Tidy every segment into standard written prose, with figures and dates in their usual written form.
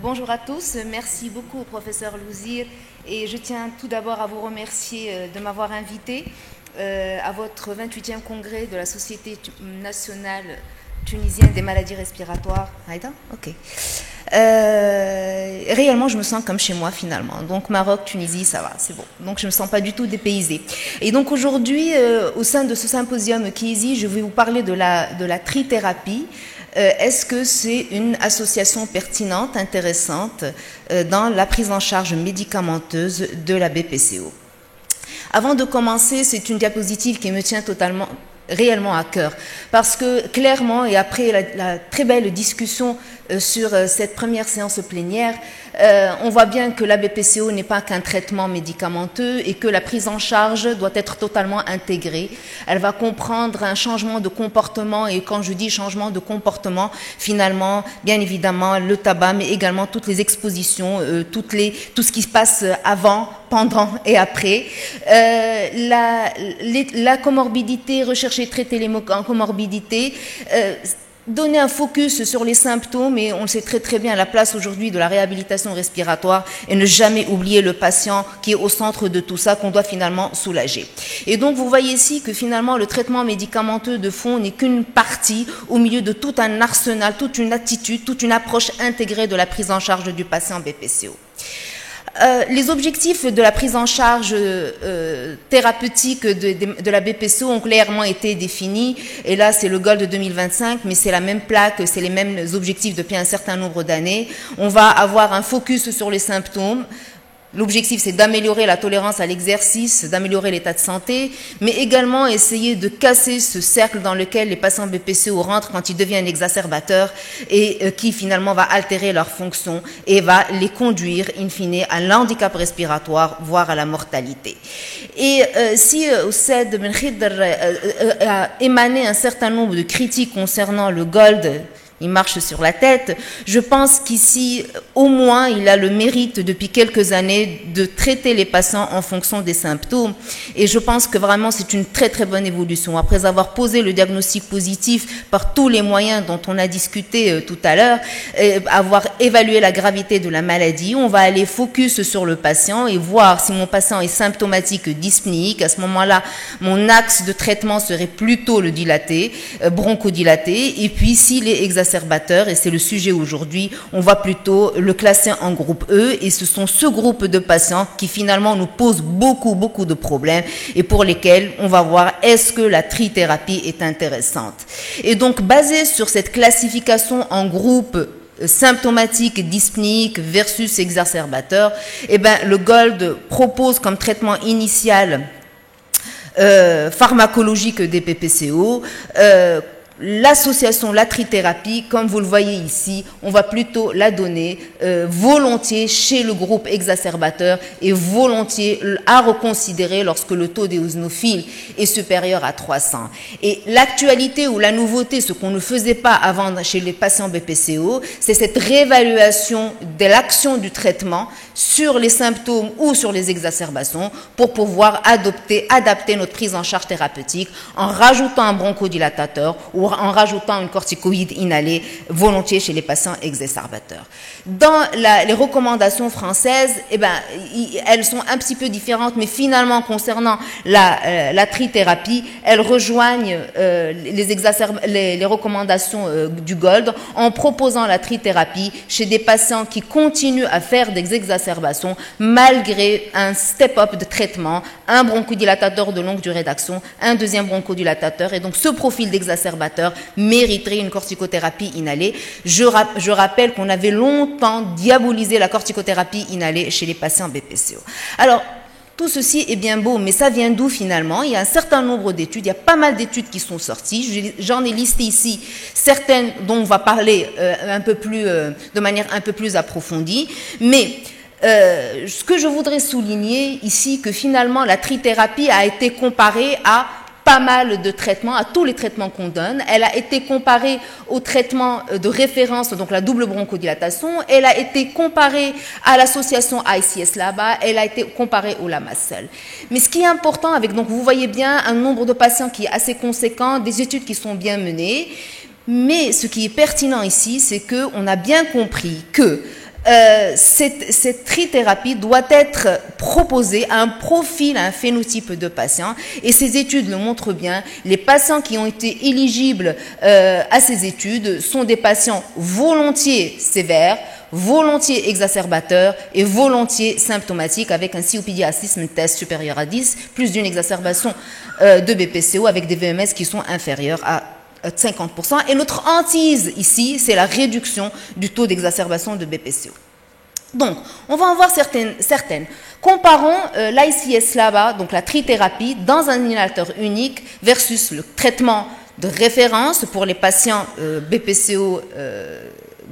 Bonjour à tous, merci beaucoup au professeur Louzir et je tiens tout d'abord à vous remercier de m'avoir invité à votre 28e congrès de la Société nationale tunisienne des maladies respiratoires. Ok. Réellement, je me sens comme chez moi finalement. Donc Maroc, Tunisie, ça va, c'est bon. Donc je ne me sens pas du tout dépaysée. Et donc aujourd'hui, au sein de ce symposium KISI, je vais vous parler de la trithérapie. Est-ce que c'est une association pertinente, intéressante dans la prise en charge médicamenteuse de la BPCO? Avant de commencer, c'est une diapositive qui me tient réellement à cœur, parce que clairement, et après la très belle discussion sur cette première séance plénière, on voit bien que la BPCO n'est pas qu'un traitement médicamenteux et que la prise en charge doit être totalement intégrée. Elle va comprendre un changement de comportement, et quand je dis changement de comportement, finalement, bien évidemment, le tabac, mais également toutes les expositions, tout ce qui se passe avant, pendant et après. La comorbidité, rechercher, traiter les comorbidités, donner un focus sur les symptômes, et on le sait très très bien, la place aujourd'hui de la réhabilitation respiratoire, et ne jamais oublier le patient qui est au centre de tout ça, qu'on doit finalement soulager. Et donc vous voyez ici que finalement le traitement médicamenteux de fond n'est qu'une partie au milieu de tout un arsenal, toute une attitude, toute une approche intégrée de la prise en charge du patient BPCO. Les objectifs de la prise en charge thérapeutique de la BPCO ont clairement été définis, et là c'est le GOLD 2025, mais c'est la même plaque, c'est les mêmes objectifs depuis un certain nombre d'années. On va avoir un focus sur les symptômes. L'objectif, c'est d'améliorer la tolérance à l'exercice, d'améliorer l'état de santé, mais également essayer de casser ce cercle dans lequel les patients BPCO rentrent quand ils deviennent exacerbateurs, et qui finalement va altérer leur fonction et va les conduire in fine à l'handicap respiratoire, voire à la mortalité. Et si Oussed Ben Khidr a émané un certain nombre de critiques concernant le GOLD, il marche sur la tête, je pense qu'ici, au moins, il a le mérite depuis quelques années de traiter les patients en fonction des symptômes. Et je pense que vraiment c'est une très très bonne évolution. Après avoir posé le diagnostic positif par tous les moyens dont on a discuté tout à l'heure, avoir évalué la gravité de la maladie, on va aller focus sur le patient et voir si mon patient est symptomatique dyspnéique. À ce moment-là, mon axe de traitement serait plutôt le dilaté, bronchodilaté, et puis s'il est exacerbateur, et c'est le sujet aujourd'hui, on va plutôt le classer en groupe E, et ce sont ce groupe de patients qui finalement nous posent beaucoup de problèmes, et pour lesquels on va voir est-ce que la trithérapie est intéressante. Et donc basé sur cette classification en groupe symptomatique, dyspnéique versus exacerbateur, eh ben, le GOLD propose comme traitement initial pharmacologique des BPCO, l'association, la trithérapie, comme vous le voyez ici, on va plutôt la donner volontiers chez le groupe exacerbateur, et volontiers à reconsidérer lorsque le taux d'éosinophile est supérieur à 300. Et l'actualité ou la nouveauté, ce qu'on ne faisait pas avant chez les patients BPCO, c'est cette réévaluation de l'action du traitement sur les symptômes ou sur les exacerbations, pour pouvoir adapter notre prise en charge thérapeutique en rajoutant un bronchodilatateur ou en rajoutant une corticoïde inhalée volontiers chez les patients exacerbateurs. Dans les recommandations françaises, eh ben, elles sont un petit peu différentes, mais finalement concernant la trithérapie, elles rejoignent les recommandations du GOLD, en proposant la trithérapie chez des patients qui continuent à faire des exacerbations malgré un step-up de traitement, un bronchodilatateur de longue durée d'action, un deuxième bronchodilatateur, et donc ce profil d'exacerbateur mériterait une corticothérapie inhalée. Je rappelle qu'on avait longtemps diabolisé la corticothérapie inhalée chez les patients BPCO. Alors, tout ceci est bien beau, mais ça vient d'où finalement? Il y a un certain nombre d'études, il y a pas mal d'études qui sont sorties. J'en ai listé ici certaines dont on va parler de manière un peu plus approfondie, mais ce que je voudrais souligner ici, que finalement la trithérapie a été comparée à pas mal de traitements, à tous les traitements qu'on donne. Elle a été comparée au traitement de référence, donc la double bronchodilatation. Elle a été comparée à l'association ICS-LABA. Elle a été comparée au Lamassel. Mais ce qui est important donc vous voyez bien un nombre de patients qui est assez conséquent, des études qui sont bien menées. Mais ce qui est pertinent ici, c'est qu'on a bien compris que cette trithérapie doit être proposée à un profil, à un phénotype de patient, et ces études le montrent bien. Les patients qui ont été éligibles à ces études sont des patients volontiers sévères, volontiers exacerbateurs et volontiers symptomatiques avec un COPD Assessment Test supérieur à 10, plus d'une exacerbation de BPCO avec des VMS qui sont inférieurs à 50%. Et notre hantise ici, c'est la réduction du taux d'exacerbation de BPCO. Donc, on va en voir certaines. Comparons l'ICS-LABA, donc la trithérapie, dans un inhalateur unique versus le traitement de référence pour les patients BPCO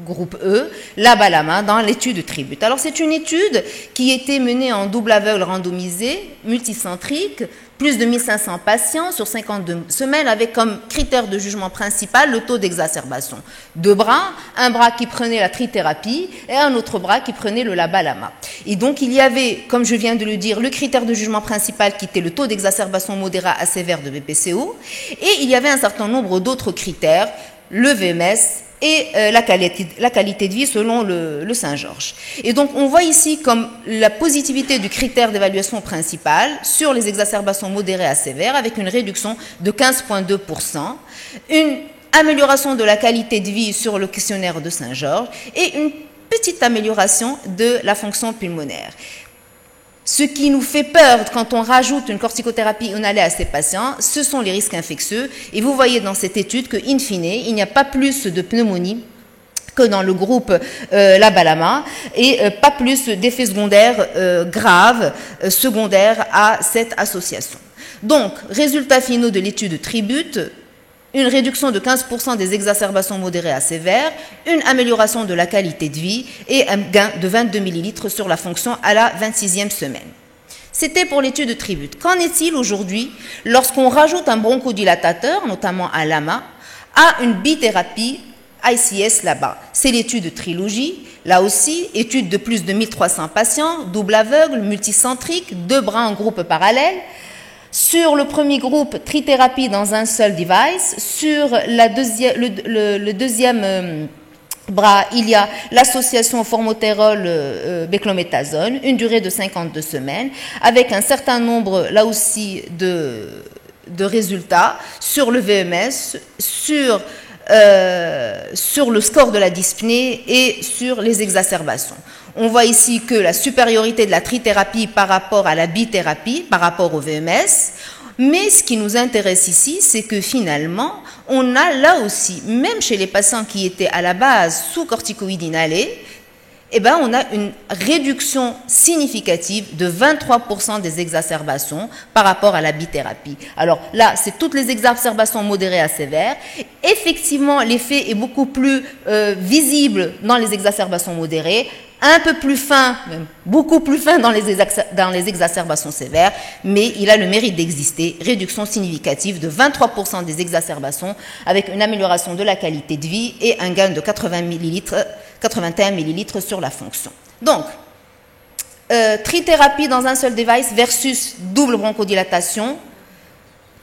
groupe E, LABA-LAMA, dans l'étude Tribute. Alors, c'est une étude qui a été menée en double aveugle randomisé, multicentrique, plus de 1500 patients sur 52 semaines avec comme critère de jugement principal le taux d'exacerbation. Deux bras, un bras qui prenait la trithérapie et un autre bras qui prenait le LABA-LAMA. Et donc, il y avait, comme je viens de le dire, le critère de jugement principal qui était le taux d'exacerbation modéré à sévère de BPCO, et il y avait un certain nombre d'autres critères, le VMS, et la qualité de vie selon le Saint-Georges. Et donc, on voit ici comme la positivité du critère d'évaluation principal sur les exacerbations modérées à sévères avec une réduction de 15,2%, une amélioration de la qualité de vie sur le questionnaire de Saint-Georges et une petite amélioration de la fonction pulmonaire. Ce qui nous fait peur quand on rajoute une corticothérapie inhalée à ces patients, ce sont les risques infectieux. Et vous voyez dans cette étude que, in fine, il n'y a pas plus de pneumonie que dans le groupe LABA-LAMA et pas plus d'effets secondaires graves secondaires à cette association. Donc, résultats finaux de l'étude Tribute, une réduction de 15% des exacerbations modérées à sévères, une amélioration de la qualité de vie et un gain de 22 ml sur la fonction à la 26e semaine. C'était pour l'étude Tribute. Qu'en est-il aujourd'hui lorsqu'on rajoute un bronchodilatateur, notamment un LAMA, à une bithérapie ICS-LABA? C'est l'étude Trilogie. Là aussi, étude de plus de 1300 patients, double aveugle, multicentrique, deux bras en groupe parallèle. Sur le premier groupe, trithérapie dans un seul device. Sur le deuxième bras, il y a l'association formotérol-béclométasone, une durée de 52 semaines, avec un certain nombre, là aussi, de résultats sur le VMS, sur le score de la dyspnée et sur les exacerbations. On voit ici que la supériorité de la trithérapie par rapport à la bithérapie, par rapport au VMS, mais ce qui nous intéresse ici, c'est que finalement, on a là aussi, même chez les patients qui étaient à la base sous corticoïdes inhalés, eh ben, on a une réduction significative de 23% des exacerbations par rapport à la bithérapie. Alors là, c'est toutes les exacerbations modérées à sévères. Effectivement, l'effet est beaucoup plus visible dans les exacerbations modérées, un peu plus fin, même beaucoup plus fin dans les exacerbations sévères, mais il a le mérite d'exister. Réduction significative de 23% des exacerbations avec une amélioration de la qualité de vie et un gain de 81 ml sur la fonction. Donc, trithérapie dans un seul device versus double bronchodilatation,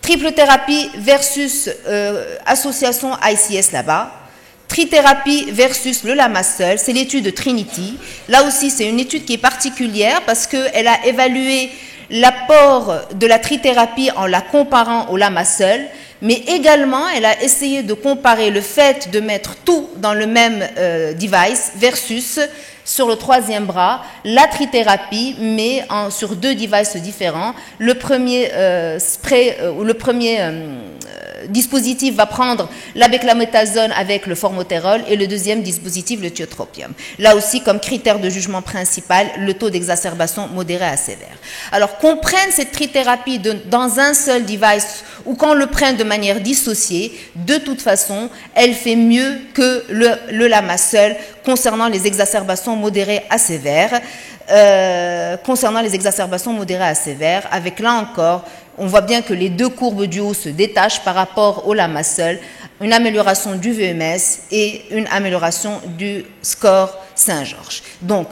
triple thérapie versus association ICS-LABA, trithérapie versus le LAMA seul, c'est l'étude Trinity. Là aussi, c'est une étude qui est particulière parce qu'elle a évalué l'apport de la trithérapie en la comparant au LAMA seul, mais également, elle a essayé de comparer le fait de mettre tout dans le même device versus, sur le troisième bras, la trithérapie, mais sur deux devices différents. Le premier dispositif va prendre la béclométasone avec le formotérol et le deuxième dispositif, le tiotropium. Là aussi, comme critère de jugement principal, le taux d'exacerbation modéré à sévère. Alors, qu'on prenne cette trithérapie dans un seul device ou qu'on le prenne de manière dissociée, de toute façon, elle fait mieux que le LAMA seul concernant les exacerbations modérées à sévères. Avec là encore, on voit bien que les deux courbes du haut se détachent par rapport au LAMA seul, une amélioration du VMS et une amélioration du score Saint-Georges. Donc,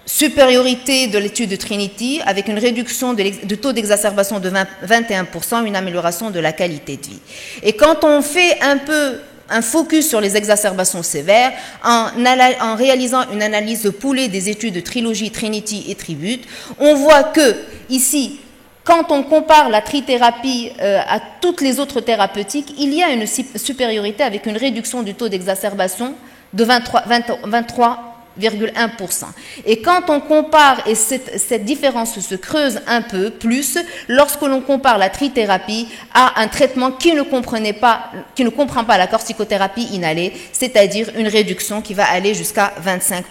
supériorité de l'étude de Trinity avec une réduction du taux d'exacerbation de 21%, une amélioration de la qualité de vie. Et quand on fait un peu un focus sur les exacerbations sévères en réalisant une analyse poolée des études de Trilogy, Trinity et Tribute. On voit que, ici, quand on compare la trithérapie à toutes les autres thérapeutiques, il y a une supériorité avec une réduction du taux d'exacerbation de 23,1%. Et quand on compare, et cette différence se creuse un peu plus, lorsque l'on compare la trithérapie à un traitement qui ne comprend pas la corticothérapie inhalée, c'est-à-dire une réduction qui va aller jusqu'à 25%.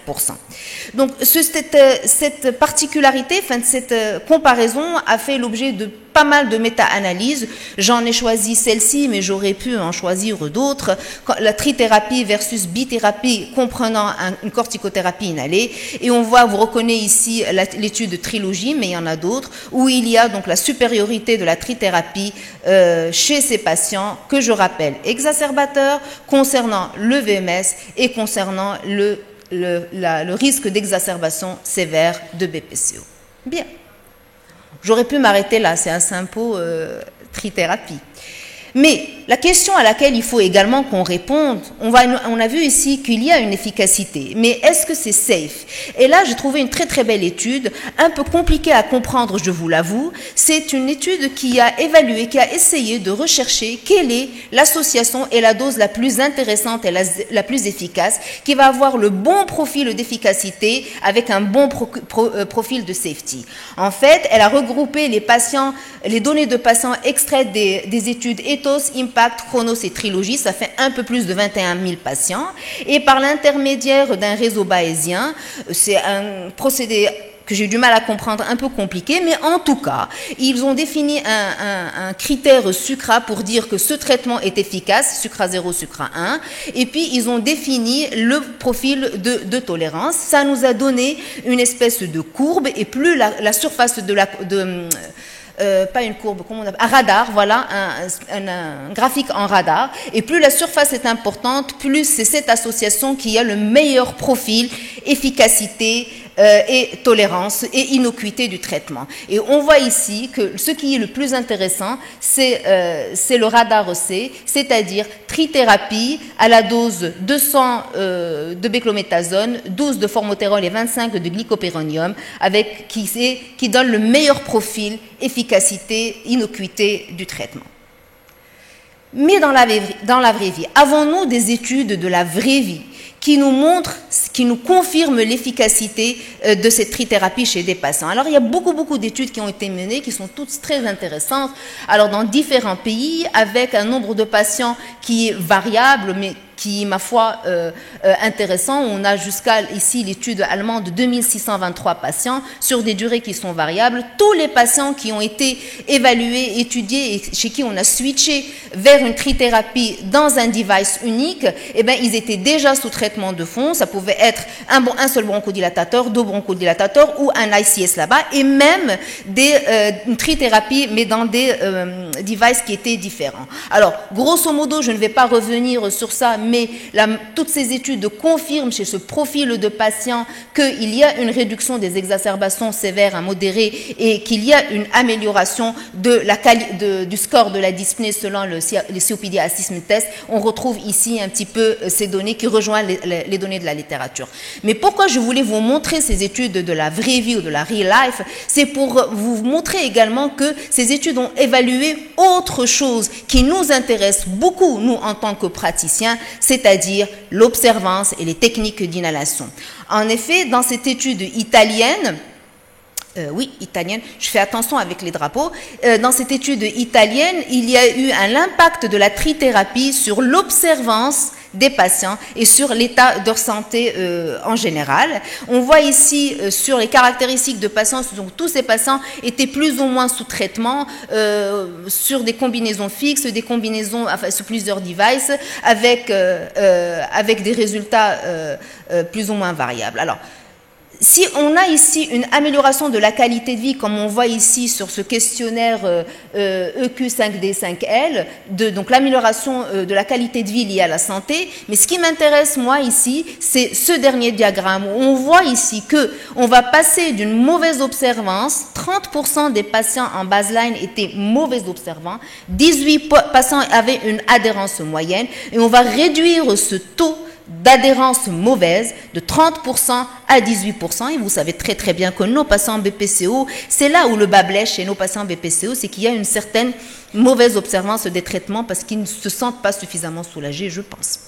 Donc cette particularité, cette comparaison a fait l'objet de pas mal de méta-analyses. J'en ai choisi celle-ci, mais j'aurais pu en choisir d'autres. La trithérapie versus bithérapie comprenant une corticothérapie inhalée. Et on voit, vous reconnaissez ici l'étude de Trilogy, mais il y en a d'autres, où il y a donc la supériorité de la trithérapie chez ces patients, que je rappelle exacerbateurs, concernant le VMS et concernant le risque d'exacerbation sévère de BPCO. Bien. J'aurais pu m'arrêter là, c'est un simple trithérapie. Mais la question à laquelle il faut également qu'on réponde, on a vu ici qu'il y a une efficacité, mais est-ce que c'est safe? Et là, j'ai trouvé une très très belle étude, un peu compliquée à comprendre, je vous l'avoue. C'est une étude qui a évalué, qui a essayé de rechercher quelle est l'association et la dose la plus intéressante et la plus efficace, qui va avoir le bon profil d'efficacité avec un bon profil de safety. En fait, elle a regroupé les données de patients extraites des études Ethos, Impact, Chronos et Trilogy, ça fait un peu plus de 21 000 patients. Et par l'intermédiaire d'un réseau bayésien, c'est un procédé que j'ai eu du mal à comprendre, un peu compliqué, mais en tout cas, ils ont défini un critère SUCRA pour dire que ce traitement est efficace, SUCRA 0, SUCRA 1, et puis ils ont défini le profil de tolérance. Ça nous a donné une espèce de courbe, et plus la surface pas une courbe, comment on appelle, un radar, voilà, un graphique en radar, et plus la surface est importante, plus c'est cette association qui a le meilleur profil, efficacité et tolérance et innocuité du traitement. Et on voit ici que ce qui est le plus intéressant, c'est le radar C, c'est-à-dire trithérapie à la dose 200 de béclométhasone, 12 de formotérol et 25 de glycopyrronium, qui donne le meilleur profil, efficacité, innocuité du traitement. Mais dans la vraie vie, avons-nous des études de la vraie vie qui nous montrent, qui nous confirment l'efficacité de cette trithérapie chez des patients? Alors, il y a beaucoup d'études qui ont été menées, qui sont toutes très intéressantes. Alors, dans différents pays, avec un nombre de patients qui est variable, mais qui, ma foi, intéressant. On a jusqu'à ici l'étude allemande de 2623 patients sur des durées qui sont variables. Tous les patients qui ont été évalués, étudiés et chez qui on a switché vers une trithérapie dans un device unique, eh bien, ils étaient déjà sous traitement de fond. Ça pouvait être un seul bronchodilatateur, 2 bronchodilatateurs ou un ICS là-bas, et même une trithérapie, mais dans des devices qui étaient différents. Alors, grosso modo, je ne vais pas revenir sur ça, mais toutes ces études confirment chez ce profil de patient qu'il y a une réduction des exacerbations sévères à modérées et qu'il y a une amélioration du score de la dyspnée selon le COPD Assessment Test. On retrouve ici un petit peu ces données qui rejoignent les données de la littérature. Mais pourquoi je voulais vous montrer ces études de la vraie vie ou de la real life? C'est pour vous montrer également que ces études ont évalué autre chose qui nous intéresse beaucoup, nous, en tant que praticiens, c'est-à-dire l'observance et les techniques d'inhalation. En effet, dans cette étude italienne, italienne, je fais attention avec les drapeaux, dans cette étude italienne, il y a eu l'impact de la trithérapie sur l'observance des patients et sur l'état de santé en général. On voit ici sur les caractéristiques de patients, donc tous ces patients étaient plus ou moins sous traitement sur des combinaisons fixes, des combinaisons sur plusieurs devices avec des résultats plus ou moins variables. Alors, si on a ici une amélioration de la qualité de vie, comme on voit ici sur ce questionnaire EQ5D5L, donc l'amélioration de la qualité de vie liée à la santé, mais ce qui m'intéresse moi ici, c'est ce dernier diagramme où on voit ici qu'on va passer d'une mauvaise observance, 30% des patients en baseline étaient mauvais observants, 18 patients avaient une adhérence moyenne, et on va réduire ce taux d'adhérence mauvaise de 30% à 18%. Et vous savez très très bien que nos patients BPCO, c'est là où le bas blesse chez nos patients BPCO, c'est qu'il y a une certaine mauvaise observance des traitements parce qu'ils ne se sentent pas suffisamment soulagés, je pense.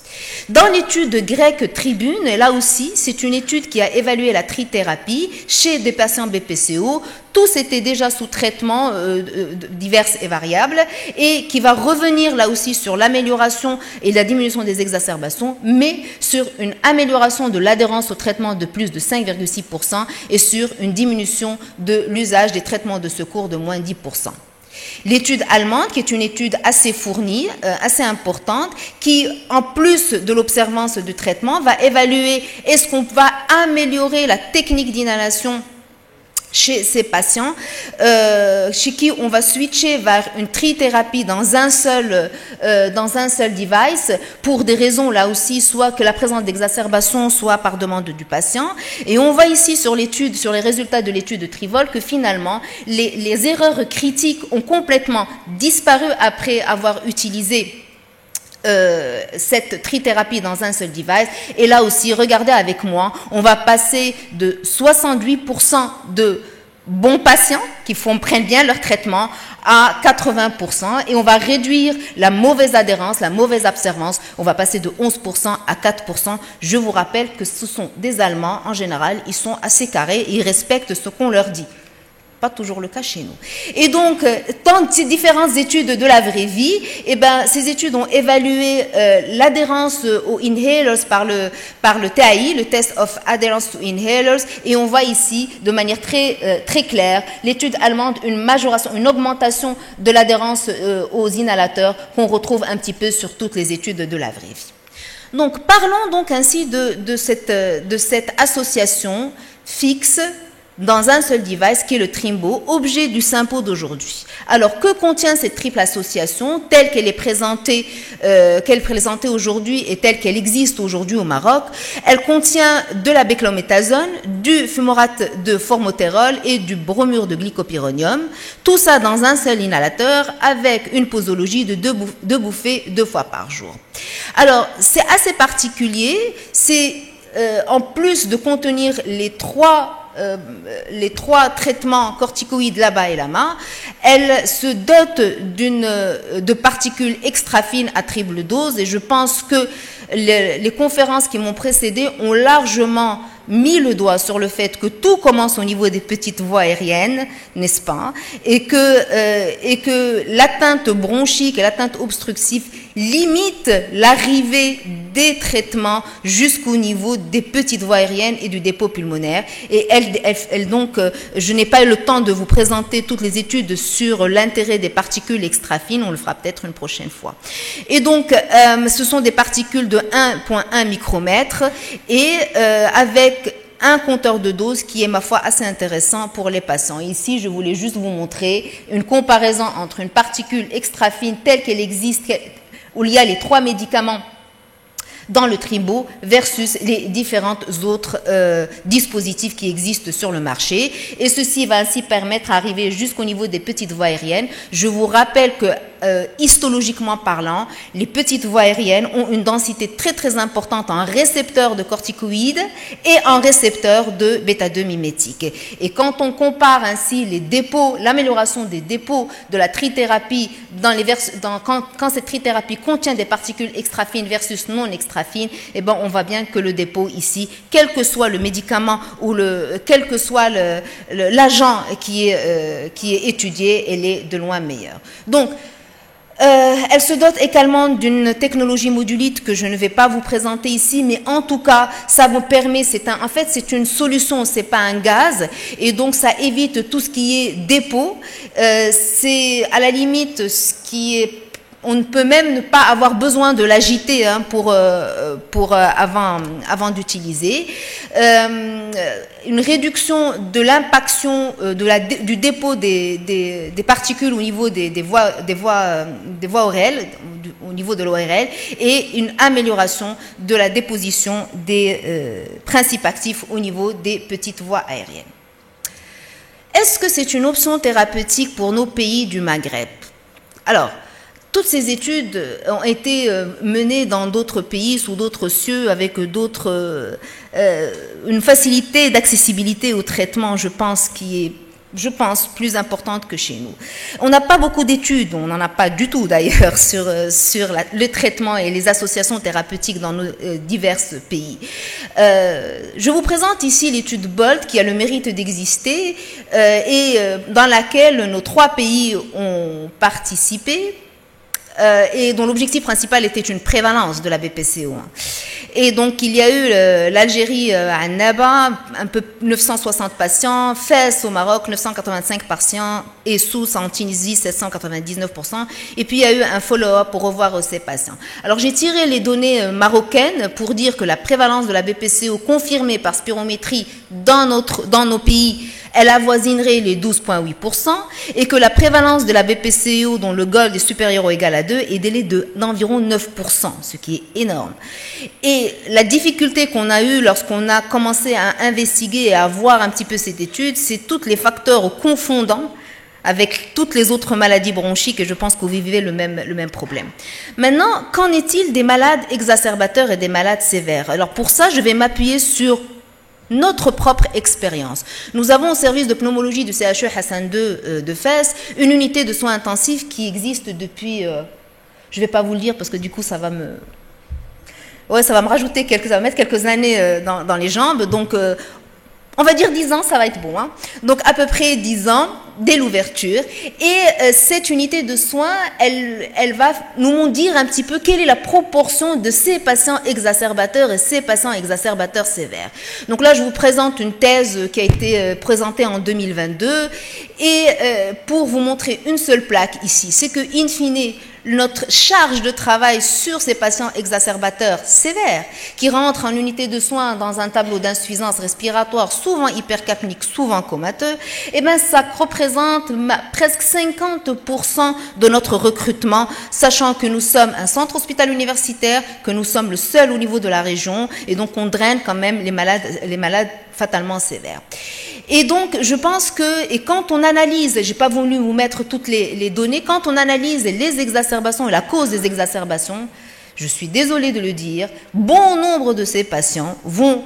Dans l'étude grecque Tribune, et là aussi, c'est une étude qui a évalué la trithérapie chez des patients BPCO. Tous étaient déjà sous traitement divers et variables, et qui va revenir là aussi sur l'amélioration et la diminution des exacerbations, mais sur une amélioration de l'adhérence au traitement de plus de 5,6% et sur une diminution de l'usage des traitements de secours de moins 10%. L'étude allemande, qui est une étude assez fournie, assez importante, qui, en plus de l'observance du traitement, va évaluer est-ce qu'on va améliorer la technique d'inhalation chez ces patients, chez qui on va switcher vers une trithérapie dans un seul device, pour des raisons là aussi, soit que la présence d'exacerbation, soit par demande du patient. Et on voit ici sur l'étude, sur les résultats de l'étude de Trivol, que finalement les erreurs critiques ont complètement disparu après avoir utilisé cette trithérapie dans un seul device. Et là aussi, regardez avec moi, on va passer de 68% de bons patients qui prennent bien leur traitement à 80%, et on va réduire la mauvaise adhérence, la mauvaise observance. On va passer de 11% à 4%. Je vous rappelle que ce sont des Allemands, en général, ils sont assez carrés, ils respectent ce qu'on leur dit. Pas toujours le cas chez nous. Et donc, dans ces différentes études de la vraie vie, eh ben, ces études ont évalué l'adhérence aux inhalers par le TAI, le Test of Adherence to Inhalers, et on voit ici, de manière très claire, l'étude allemande, une majoration, une augmentation de l'adhérence aux inhalateurs qu'on retrouve un petit peu sur toutes les études de la vraie vie. Donc, parlons donc ainsi de cette association fixe dans un seul device qui est le Trimbo, objet du Sympo d'aujourd'hui. Alors, que contient cette triple association telle qu'elle est présentée, aujourd'hui et telle qu'elle existe aujourd'hui au Maroc? Elle contient de la béclométhasone, du fumorate de formotérol et du bromure de glycopyrronium. Tout ça dans un seul inhalateur avec une posologie de deux bouffées 2 fois par jour. Alors, c'est assez particulier. C'est en plus de contenir les trois traitements corticoïdes là-bas et là-bas, elle se dote de particules extra fines à triple dose, et je pense que les conférences qui m'ont précédé ont largement mis le doigt sur le fait que tout commence au niveau des petites voies aériennes, n'est-ce pas, et que l'atteinte bronchique et l'atteinte obstructive limitent l'arrivée des traitements jusqu'au niveau des petites voies aériennes et du dépôt pulmonaire. Et donc, je n'ai pas eu le temps de vous présenter toutes les études sur l'intérêt des particules extra fines, on le fera peut-être une prochaine fois. Et donc, ce sont des particules de 1,1 micromètre et avec un compteur de dose qui est, ma foi, assez intéressant pour les patients. Ici, je voulais juste vous montrer une comparaison entre une particule extra fine telle qu'elle existe, où il y a les 3 médicaments dans le Trimbo versus les différents autres dispositifs qui existent sur le marché. Et ceci va ainsi permettre d'arriver jusqu'au niveau des petites voies aériennes. Je vous rappelle que histologiquement parlant, les petites voies aériennes ont une densité très très importante en récepteurs de corticoïdes et en récepteurs de bêta-2 mimétiques. Et quand on compare ainsi les dépôts, l'amélioration des dépôts de la trithérapie quand cette trithérapie contient des particules extra fines versus non extra fines, eh ben on voit bien que le dépôt ici, quel que soit le médicament ou quel que soit l'agent qui est étudié, elle est de loin meilleure. Donc, elle se dote également d'une technologie modulite que je ne vais pas vous présenter ici, mais en tout cas, ça vous permet, en fait, c'est une solution, c'est pas un gaz, et donc ça évite tout ce qui est dépôt. C'est à la limite ce qui est, on ne peut même ne pas avoir besoin de l'agiter avant d'utiliser. Une réduction de l'impaction du dépôt des particules au niveau des voies ORL, au niveau de l'ORL, et une amélioration de la déposition des principes actifs au niveau des petites voies aériennes. est-ce que c'est une option thérapeutique pour nos pays du Maghreb? Alors, toutes ces études ont été menées dans d'autres pays, sous d'autres cieux, avec d'autres, une facilité d'accessibilité au traitement, je pense, qui est, plus importante que chez nous. On n'a pas beaucoup d'études, on n'en a pas du tout d'ailleurs, sur le traitement et les associations thérapeutiques dans nos divers pays. Je vous présente ici l'étude BOLT qui a le mérite d'exister et dans laquelle nos 3 pays ont participé. Et dont l'objectif principal était une prévalence de la BPCO. Et donc, il y a eu l'Algérie à Naba, un peu 960 patients, Fès au Maroc, 985 patients, et Sousse en Tunisie, 799%. Et puis, il y a eu un follow-up pour revoir ces patients. Alors, j'ai tiré les données marocaines pour dire que la prévalence de la BPCO confirmée par spirométrie dans nos pays, elle avoisinerait les 12,8% et que la prévalence de la BPCO dont le gold est supérieur ou égal à 2 est d'environ 9%, ce qui est énorme. Et la difficulté qu'on a eue lorsqu'on a commencé à investiguer et à voir un petit peu cette étude, c'est tous les facteurs confondants avec toutes les autres maladies bronchiques, et je pense que vous vivez le même problème. Maintenant, qu'en est-il des malades exacerbateurs et des malades sévères? Alors pour ça, je vais m'appuyer sur notre propre expérience. Nous avons au service de pneumologie du CHE Hassan II de Fès une unité de soins intensifs qui existe depuis, je ne vais pas vous le dire parce que du coup ça va me rajouter ça va mettre quelques années dans les jambes, donc on va dire 10 ans, ça va être bon. Hein. Donc à peu près 10 ans dès l'ouverture. Et cette unité de soins, elle va nous dire un petit peu quelle est la proportion de ces patients exacerbateurs et ces patients exacerbateurs sévères. Donc là, je vous présente une thèse qui a été présentée en 2022. Et pour vous montrer une seule plaque ici, c'est que, in fine, notre charge de travail sur ces patients exacerbateurs sévères qui rentrent en unité de soins dans un tableau d'insuffisance respiratoire, souvent hypercapnique, souvent comateux, eh bien, ça représente presque 50% de notre recrutement, sachant que nous sommes un centre hospitalier universitaire, que nous sommes le seul au niveau de la région, et donc on draine quand même les malades fatalement sévères. Et donc, je pense que, et quand on analyse, j'ai pas voulu vous mettre toutes les données, quand on analyse les exacerbations et la cause des exacerbations, je suis désolée de le dire, bon nombre de ces patients vont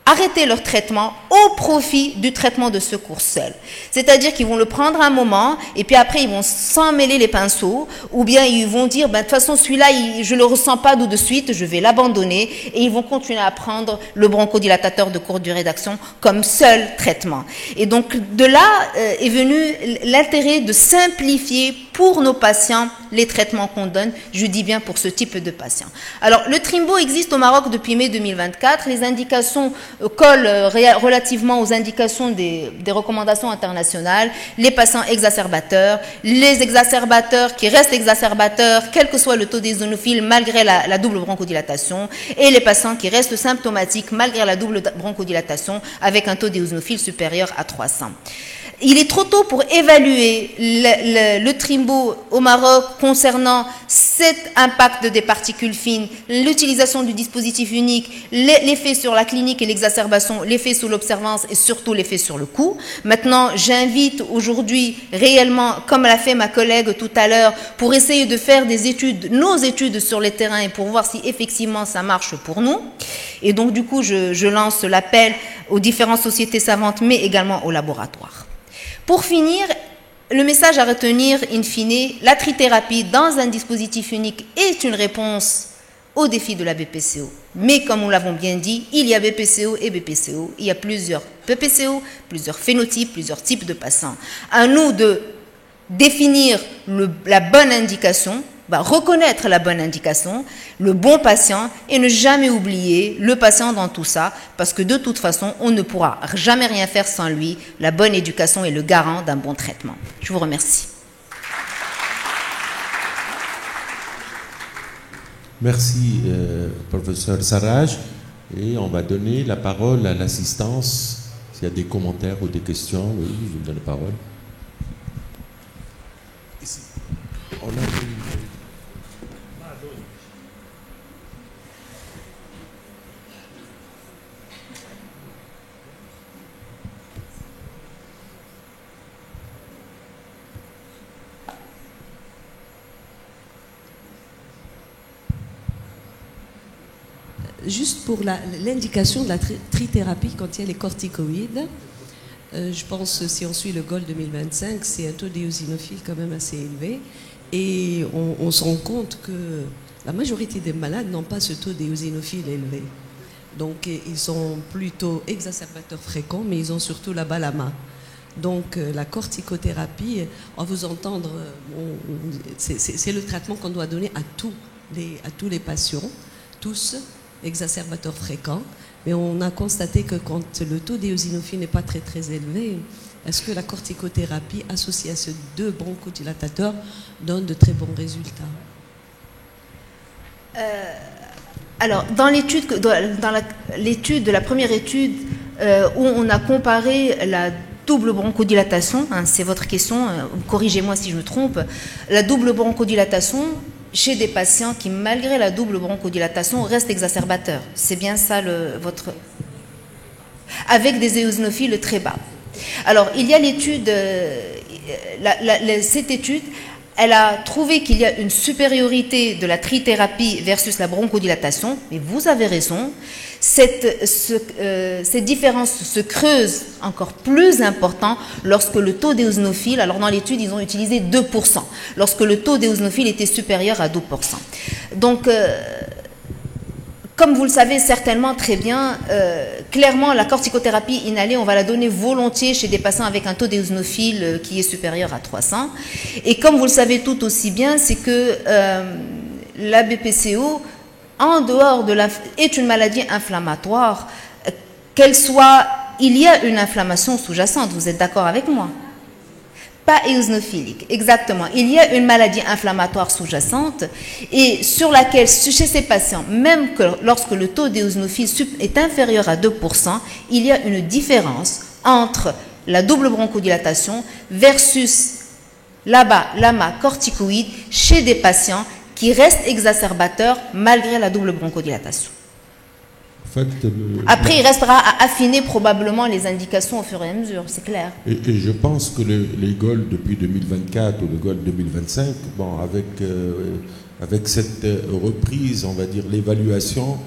arrêter leur traitement au profit du traitement de secours seul. C'est-à-dire qu'ils vont le prendre un moment et puis après ils vont s'en mêler les pinceaux ou bien ils vont dire de toute façon celui-là je le ressens pas tout de suite, je vais l'abandonner et ils vont continuer à prendre le bronchodilatateur de courte durée d'action comme seul traitement. Et donc de là est venu l'intérêt de simplifier pour nos patients les traitements qu'on donne, je dis bien pour ce type de patients. Alors le Trimbo existe au Maroc depuis mai 2024, les indications collent relativement aux indications des recommandations internationales, les patients exacerbateurs, les exacerbateurs qui restent exacerbateurs, quel que soit le taux d'éosinophiles malgré la double bronchodilatation, et les patients qui restent symptomatiques malgré la double bronchodilatation avec un taux d'éosinophiles supérieur à 300. Il est trop tôt pour évaluer le Trimbo au Maroc concernant cet impact des particules fines, l'utilisation du dispositif unique, l'effet sur la clinique et l'exacerbation, l'effet sur l'observance et surtout l'effet sur le coût. Maintenant, j'invite aujourd'hui réellement, comme l'a fait ma collègue tout à l'heure, pour essayer de faire des études, nos études sur les terrains et pour voir si effectivement ça marche pour nous. Et donc du coup, je lance l'appel aux différentes sociétés savantes, mais également aux laboratoires. Pour finir, le message à retenir, in fine, la trithérapie dans un dispositif unique est une réponse au défi de la BPCO. Mais comme nous l'avons bien dit, il y a BPCO et BPCO. Il y a plusieurs BPCO, plusieurs phénotypes, plusieurs types de patients. À nous de définir la bonne indication, reconnaître la bonne indication, le bon patient et ne jamais oublier le patient dans tout ça parce que de toute façon, on ne pourra jamais rien faire sans lui. La bonne éducation est le garant d'un bon traitement. Je vous remercie. Merci, professeur Sarraj. Et on va donner la parole à l'assistance. S'il y a des commentaires ou des questions, oui, je vous donne la parole. Ici. On a juste pour l'indication de la trithérapie quand il y a les corticoïdes, je pense si on suit le GOL 2025, c'est un taux d'éosinophile quand même assez élevé. Et on se rend compte que la majorité des malades n'ont pas ce taux d'éosinophile élevé. Donc ils sont plutôt exacerbateurs fréquents, mais ils ont surtout la balama. Donc la corticothérapie, à vous entendre, c'est le traitement qu'on doit donner à tous les patients, tous exacerbateurs fréquents. Mais on a constaté que quand le taux d'éosinophile n'est pas très très élevé, est-ce que la corticothérapie associée à ces deux bronchodilatateurs donne de très bons résultats? Alors, dans l'étude de la première étude où on a comparé la double bronchodilatation, hein, c'est votre question, corrigez-moi si je me trompe, la double bronchodilatation chez des patients qui, malgré la double bronchodilatation, restent exacerbateurs. C'est bien ça votre... Avec des éosinophiles très bas. Alors, il y a l'étude, cette étude, elle a trouvé qu'il y a une supériorité de la trithérapie versus la bronchodilatation, mais vous avez raison, cette différence se creuse encore plus important lorsque le taux d'éosinophile, alors dans l'étude ils ont utilisé 2%, lorsque le taux d'éosinophile était supérieur à 2%. Donc, comme vous le savez certainement très bien, clairement la corticothérapie inhalée, on va la donner volontiers chez des patients avec un taux d'éosinophile qui est supérieur à 300. Et comme vous le savez tout aussi bien, c'est que la BPCO, en dehors de est une maladie inflammatoire, qu'elle soit, il y a une inflammation sous-jacente, vous êtes d'accord avec moi? Pas éosinophilique, exactement. Il y a une maladie inflammatoire sous-jacente et sur laquelle, chez ces patients, même que lorsque le taux d'éosinophile est inférieur à 2%, il y a une différence entre la double bronchodilatation versus l'AMA corticoïde chez des patients qui restent exacerbateurs malgré la double bronchodilatation. En fait, après, il restera à affiner probablement les indications au fur et à mesure, c'est clair. Et je pense que les GOL depuis 2024 ou le GOL 2025, bon, avec cette reprise, on va dire, l'évaluation,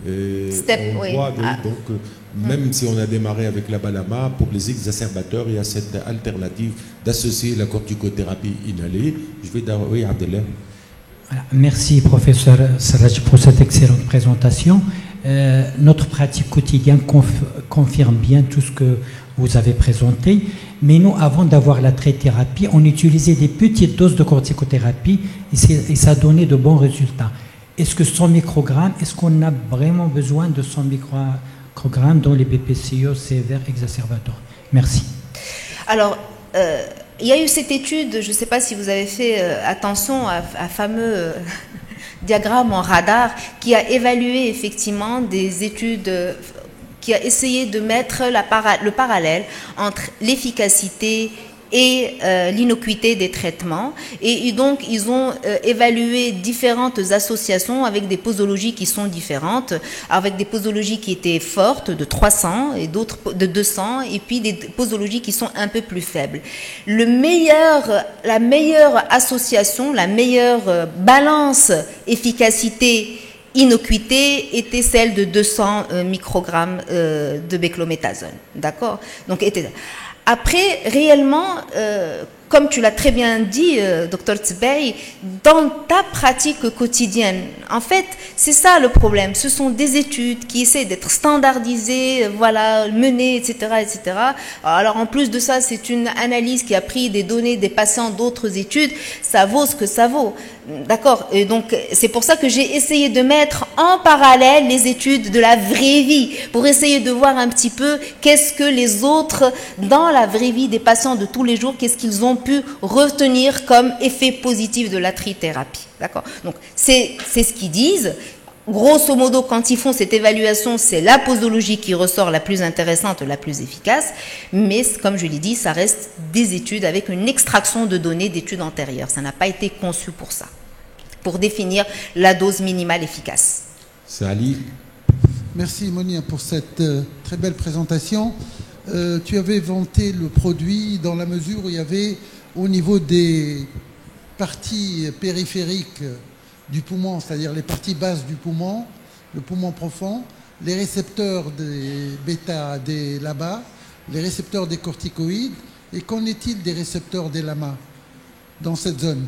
on voit donc, même si on a démarré avec la balama, pour les exacerbateurs, il y a cette alternative d'associer la corticothérapie inhalée. Je vais d'abord, oui, Abdellah. Voilà. Merci, professeur Sarraj, pour cette excellente présentation. Notre pratique quotidienne confirme bien tout ce que vous avez présenté. Mais nous, avant d'avoir la trithérapie, on utilisait des petites doses de corticothérapie et ça donnait de bons résultats. Est-ce que 100 microgrammes, est-ce qu'on a vraiment besoin de 100 microgrammes dans les BPCO sévères exacerbateurs? Merci. Alors, il y a eu cette étude, je ne sais pas si vous avez fait attention à fameux diagramme en radar qui a évalué effectivement des études, qui a essayé de mettre le parallèle entre l'efficacité et l'innocuité des traitements. Et donc, ils ont évalué différentes associations avec des posologies qui sont différentes, avec des posologies qui étaient fortes, de 300, et d'autres de 200, et puis des posologies qui sont un peu plus faibles. La meilleure association, la meilleure balance efficacité innocuité était celle de 200 microgrammes de beclométasone. D'accord? Donc, après, réellement, comme tu l'as très bien dit, Dr Tsbey, dans ta pratique quotidienne, en fait, c'est ça le problème. Ce sont des études qui essaient d'être standardisées, voilà, menées, etc., etc. Alors, en plus de ça, c'est une analyse qui a pris des données des patients d'autres études. Ça vaut ce que ça vaut. D'accord? Et donc, c'est pour ça que j'ai essayé de mettre en parallèle les études de la vraie vie, pour essayer de voir un petit peu qu'est-ce que les autres, dans la vraie vie des patients de tous les jours, qu'est-ce qu'ils ont pu retenir comme effet positif de la trithérapie. D'accord? Donc, c'est ce qu'ils disent. Grosso modo, quand ils font cette évaluation, c'est la posologie qui ressort la plus intéressante, la plus efficace. Mais, comme je l'ai dit, ça reste des études avec une extraction de données d'études antérieures. Ça n'a pas été conçu pour ça, pour définir la dose minimale efficace. C'est Ali. Merci Monia pour cette très belle présentation. Tu avais vanté le produit dans la mesure où il y avait au niveau des parties périphériques du poumon, c'est-à-dire les parties basses du poumon, le poumon profond, les récepteurs des bêta, des LAMA, les récepteurs des corticoïdes. Et qu'en est-il des récepteurs des LAMA dans cette zone?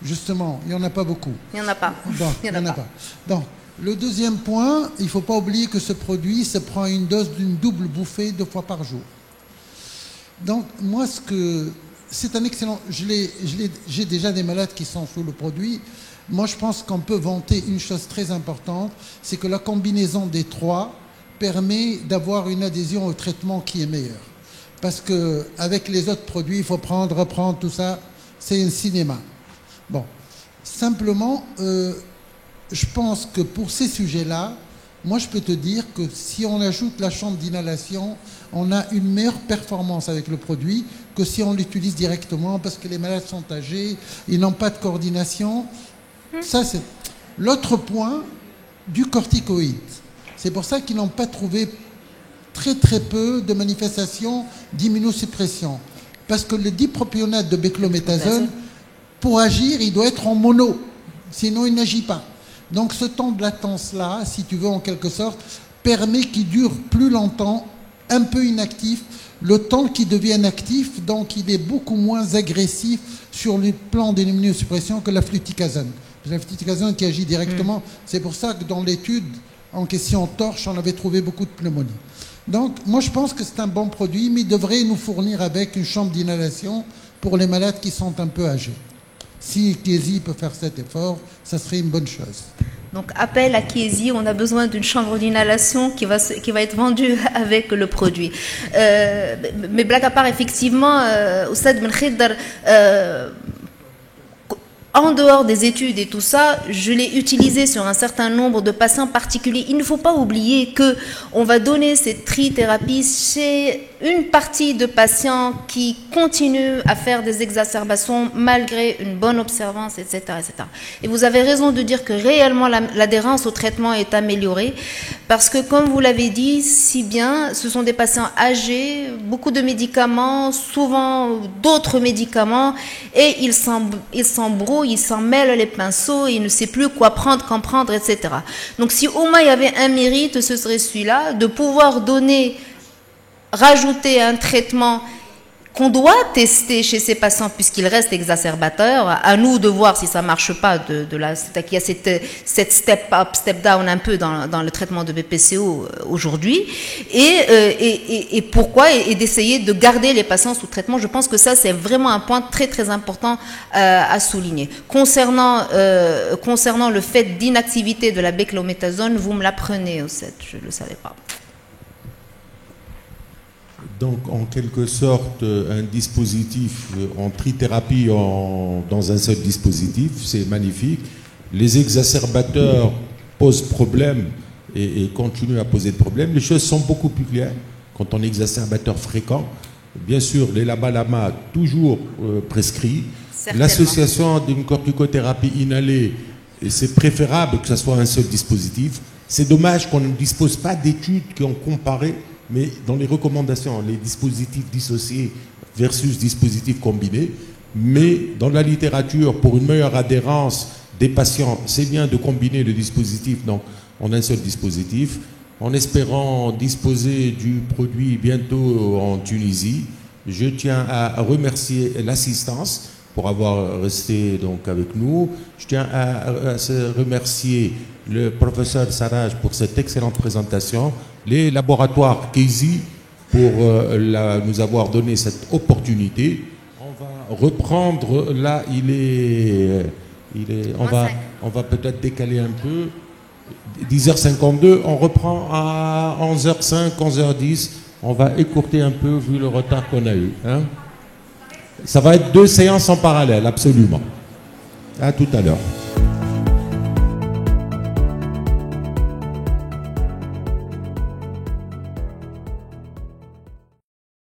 Justement, il n'y en a pas beaucoup. Il n'y en a pas. Bon, il n'y en a pas. Donc, le deuxième point, il ne faut pas oublier que ce produit se prend une dose d'une double bouffée 2 fois par jour. Donc, moi, c'est un excellent... J'ai déjà des malades qui sont sous le produit. Moi, je pense qu'on peut vanter une chose très importante, c'est que la combinaison des trois permet d'avoir une adhésion au traitement qui est meilleure. Parce qu'avec les autres produits, il faut prendre, reprendre, tout ça, c'est un cinéma. Bon, simplement, je pense que pour ces sujets-là, moi, je peux te dire que si on ajoute la chambre d'inhalation, on a une meilleure performance avec le produit que si on l'utilise directement, parce que les malades sont âgés, ils n'ont pas de coordination. Ça, c'est l'autre point du corticoïde. C'est pour ça qu'ils n'ont pas trouvé très très peu de manifestations d'immunosuppression. Parce que le dipropionate de beclométhasone, pour agir, il doit être en mono. Sinon, il n'agit pas. Donc ce temps de latence-là, si tu veux en quelque sorte, permet qu'il dure plus longtemps, un peu inactif, le temps qu'il devienne actif, donc il est beaucoup moins agressif sur le plan de l'immunosuppression que la fluticasone. La fluticasone qui agit directement, c'est pour ça que dans l'étude en question torche, on avait trouvé beaucoup de pneumonie. Donc moi je pense que c'est un bon produit, mais il devrait nous fournir avec une chambre d'inhalation pour les malades qui sont un peu âgés. Si Chiesi peut faire cet effort, ça serait une bonne chose. Donc, appel à Chiesi, on a besoin d'une chambre d'inhalation qui va être vendue avec le produit. Mais blague à part, effectivement, Oustad Ben Khidr, en dehors des études et tout ça, je l'ai utilisé sur un certain nombre de patients particuliers. Il ne faut pas oublier qu'on va donner cette trithérapie chez une partie de patients qui continuent à faire des exacerbations malgré une bonne observance, etc., etc. Et vous avez raison de dire que réellement l'adhérence au traitement est améliorée parce que, comme vous l'avez dit si bien, ce sont des patients âgés, beaucoup de médicaments, souvent d'autres médicaments, et ils s'embrouillent, ils s'en mêlent les pinceaux, ils ne savent plus quoi prendre, quand prendre, etc. Donc si au moins il y avait un mérite, ce serait celui-là, de pouvoir rajouter un traitement qu'on doit tester chez ces patients puisqu'ils restent exacerbateurs. À nous de voir si ça marche pas. Il y a cette step up, step down un peu dans le traitement de BPCO aujourd'hui. Et pourquoi et d'essayer de garder les patients sous traitement. Je pense que ça c'est vraiment un point très très important à souligner. Concernant le fait d'inactivité de la beclométhasone, vous me l'apprenez au set, je le savais pas. Donc, en quelque sorte, un dispositif en trithérapie dans un seul dispositif, c'est magnifique. Les exacerbateurs posent problème et continuent à poser de problèmes. Les choses sont beaucoup plus claires quand on est exacerbateur fréquent. Bien sûr, les LAMA toujours prescrits. L'association d'une corticothérapie inhalée, c'est préférable que ce soit un seul dispositif. C'est dommage qu'on ne dispose pas d'études qui ont comparé. Mais dans les recommandations, les dispositifs dissociés versus dispositifs combinés, mais dans la littérature, pour une meilleure adhérence des patients, c'est bien de combiner le dispositif donc, en un seul dispositif, en espérant disposer du produit bientôt en Tunisie. Je tiens à remercier l'assistance pour avoir resté donc, avec nous. Je tiens à remercier le professeur Sarraj pour cette excellente présentation, les laboratoires Chiesi pour nous avoir donné cette opportunité. On va reprendre, là on va peut-être décaler un peu, 10h52, on reprend à 11h05, 11h10, on va écourter un peu vu le retard qu'on a eu. Hein. Ça va être 2 séances en parallèle, absolument. À tout à l'heure.